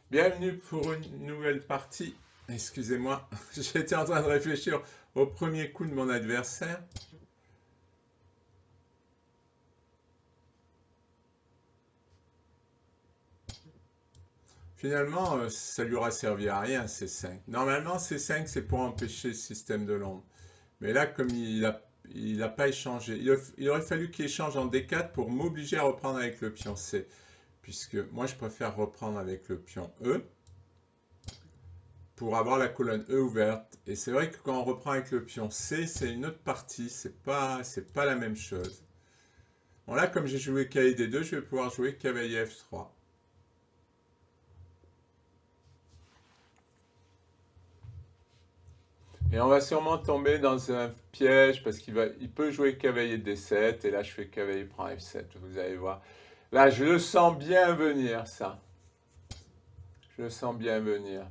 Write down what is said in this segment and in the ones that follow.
Bienvenue pour une nouvelle partie. Excusez-moi, j'étais en train de réfléchir au premier coup de mon adversaire. Finalement, ça lui aura servi à rien, C5. Normalement, C5, c'est pour empêcher le système de l'ombre. Mais là, comme il a pas échangé, il aurait fallu qu'il échange en D4 pour m'obliger à reprendre avec le pion C. Puisque moi, je préfère reprendre avec le pion E pour avoir la colonne E ouverte. Et c'est vrai que quand on reprend avec le pion C, c'est une autre partie, c'est pas la même chose. Bon là, comme j'ai joué cavalier D2, je vais pouvoir jouer cavalier F3. Et on va sûrement tomber dans un piège parce il peut jouer cavalier D7 et là je fais cavalier prend F7, vous allez voir. Là, je le sens bien venir, ça. Je le sens bien venir.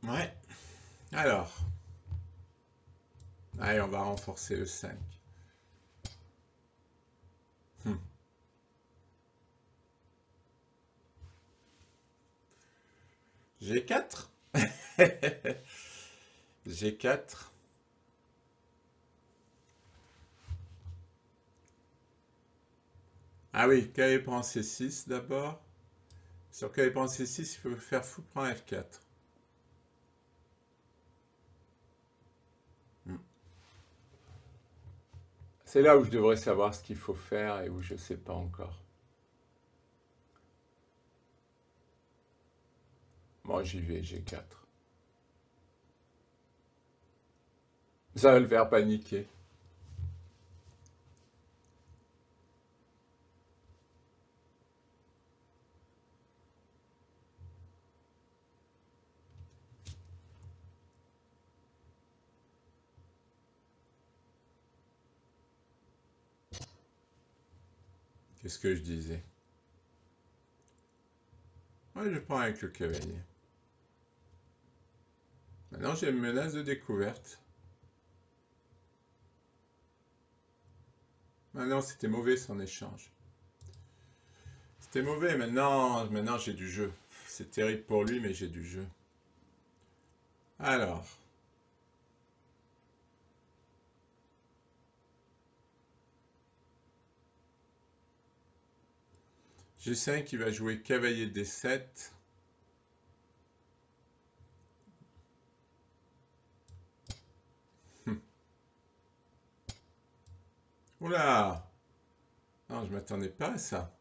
Ouais. Alors, allez, on va renforcer le 5. G4. G4. Ah oui, cavalier prend C6 d'abord. Sur cavalier prend C6, il faut faire fou prend F4. C'est là où je devrais savoir ce qu'il faut faire et où je ne sais pas encore. Bon, j'y vais, G4. Ça va le faire paniquer. Qu'est-ce que je disais? Ouais, je prends avec le cavalier. Maintenant, j'ai une menace de découverte. Maintenant, c'était mauvais son échange. C'était mauvais, maintenant j'ai du jeu. C'est terrible pour lui, mais j'ai du jeu. Alors, G5 qui va jouer cavalier D7. Oula! Non, je m'attendais pas à ça.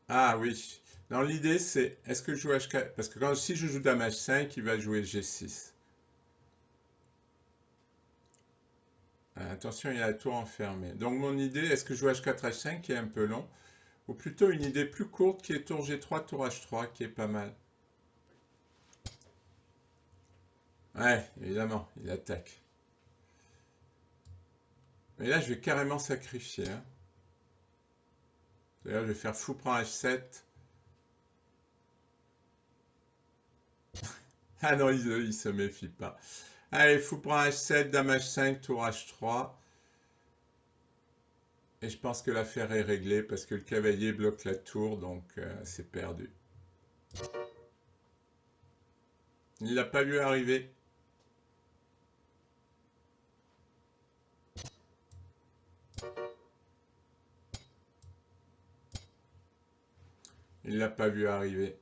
Ah oui. Non, l'idée c'est, est-ce que je joue H4? Parce que si je joue Dame H5, il va jouer G6. Attention, il y a la tour enfermée. Donc mon idée, est-ce que je joue H4, H5 qui est un peu long? Ou plutôt une idée plus courte qui est tour G3, tour H3 qui est pas mal. Ouais, évidemment, il attaque. Mais là, je vais carrément sacrifier. Hein. D'ailleurs, je vais faire fou prend H7. Ah non, il se méfie pas. Allez, fou prend H7, dame H5, tour H3. Et je pense que l'affaire est réglée parce que le cavalier bloque la tour, donc c'est perdu. Il l'a pas vu arriver. Il l'a pas vu arriver.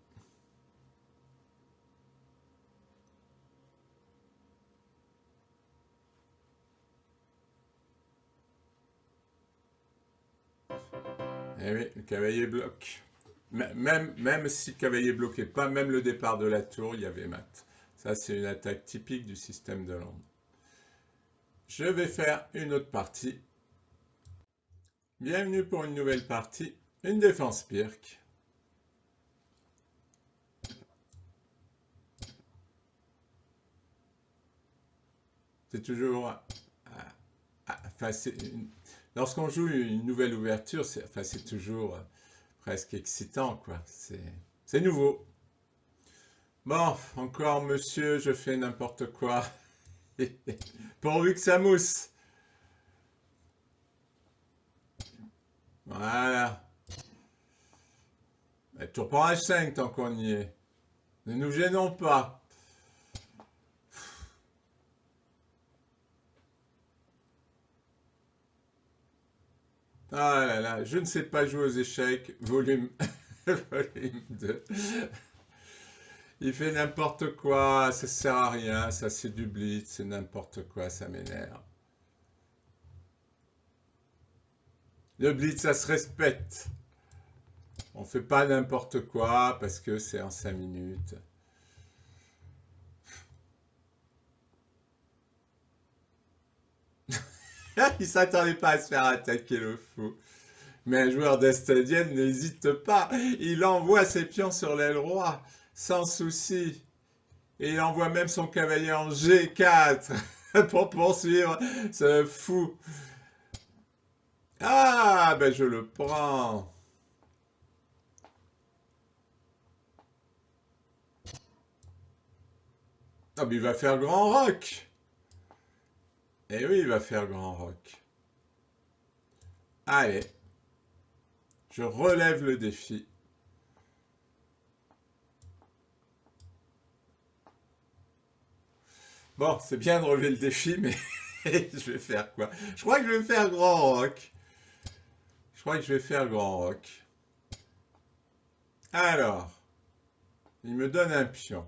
Eh oui, le cavalier bloque. Même si le cavalier bloquait pas, même le départ de la tour, il y avait mat. Ça, c'est une attaque typique du système de Londres. Je vais faire une autre partie. Bienvenue pour une nouvelle partie. Une défense Pirc. C'est toujours... enfin, lorsqu'on joue une nouvelle ouverture, c'est toujours presque excitant, quoi. C'est nouveau. Bon, encore monsieur, je fais n'importe quoi. Pourvu que ça mousse. Voilà. Et tu reprends H5 tant qu'on y est. Ne nous gênons pas. Ah là là, je ne sais pas jouer aux échecs. Volume, volume 2. Il fait n'importe quoi, ça sert à rien, ça c'est du blitz, c'est n'importe quoi, ça m'énerve. Le blitz, ça se respecte. On fait pas n'importe quoi parce que c'est en 5 minutes. Il s'attendait pas à se faire attaquer le fou. Mais un joueur d'Estadienne n'hésite pas. Il envoie ses pions sur l'aile roi, sans souci. Et il envoie même son cavalier en G4 pour poursuivre ce fou. Ah, ben je le prends. Ah, ben il va faire grand roc. Eh oui, il va faire grand roc. Allez, je relève le défi. Bon, c'est bien de relever le défi, mais je vais faire quoi? Je crois que je vais faire grand roc. Je crois que je vais faire grand roc. Alors, il me donne un pion.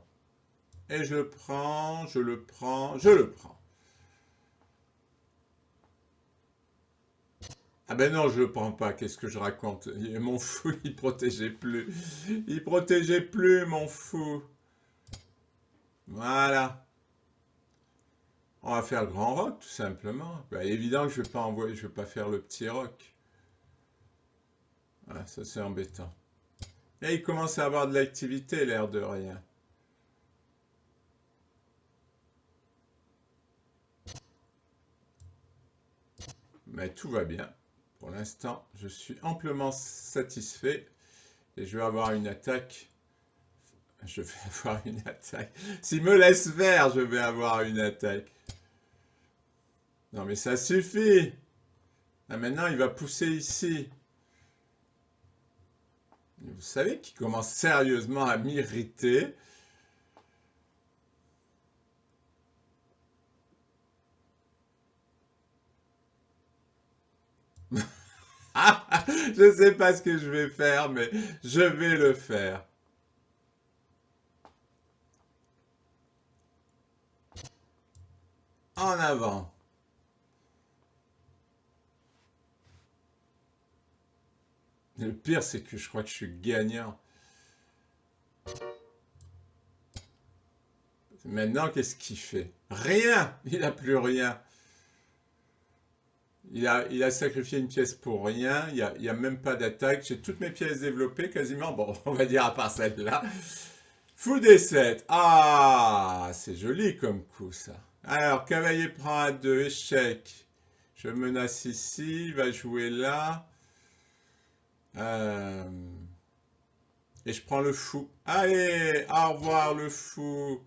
Et je le prends, je le prends, je le prends. Ah ben non, je le prends pas, qu'est-ce que je raconte? Mon fou, il protégeait plus. Il protégeait plus, mon fou. Voilà. On va faire le grand roc, tout simplement. Bah, évident que je vais pas envoyer, je vais pas faire le petit roc. Ah, ça c'est embêtant. Et il commence à avoir de l'activité, l'air de rien. Mais tout va bien. Pour l'instant, je suis amplement satisfait. Et je vais avoir une attaque. Je vais avoir une attaque. S'il me laisse faire, je vais avoir une attaque. Non mais ça suffit. Ah, maintenant, il va pousser ici. Vous savez qu'il commence sérieusement à m'irriter. Je ne sais pas ce que je vais faire, mais je vais le faire. En avant. Le pire, c'est que je crois que je suis gagnant. Maintenant, qu'est-ce qu'il fait? Rien! Il n'a plus rien. Il a sacrifié une pièce pour rien. Il y a même pas d'attaque. J'ai toutes mes pièces développées quasiment. Bon, on va dire à part celle-là. Fou des 7. Ah, c'est joli comme coup, ça. Alors, cavalier prend à 2, échec. Je menace ici, il va jouer là. Euh, Et je prends le fou. Allez, au revoir le fou.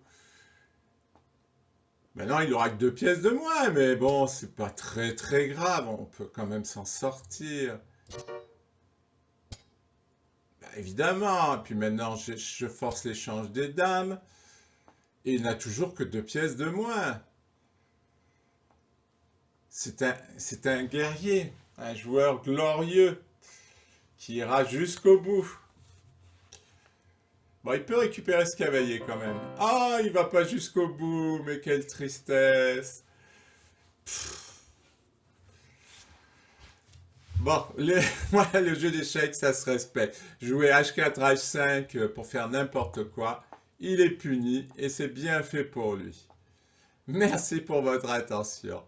Maintenant, il aura que 2 pièces de moins, mais bon, c'est pas très très grave. On peut quand même s'en sortir. Bah, évidemment. Et puis maintenant, je force l'échange des dames. Et il n'a toujours que 2 pièces de moins. C'est un guerrier, un joueur glorieux qui ira jusqu'au bout. Bon, il peut récupérer ce cavalier quand même. Ah, il va pas jusqu'au bout, mais quelle tristesse. Bon, moi, le jeu d'échecs, ça se respecte. Jouer H4, H5 pour faire n'importe quoi, il est puni et c'est bien fait pour lui. Merci pour votre attention.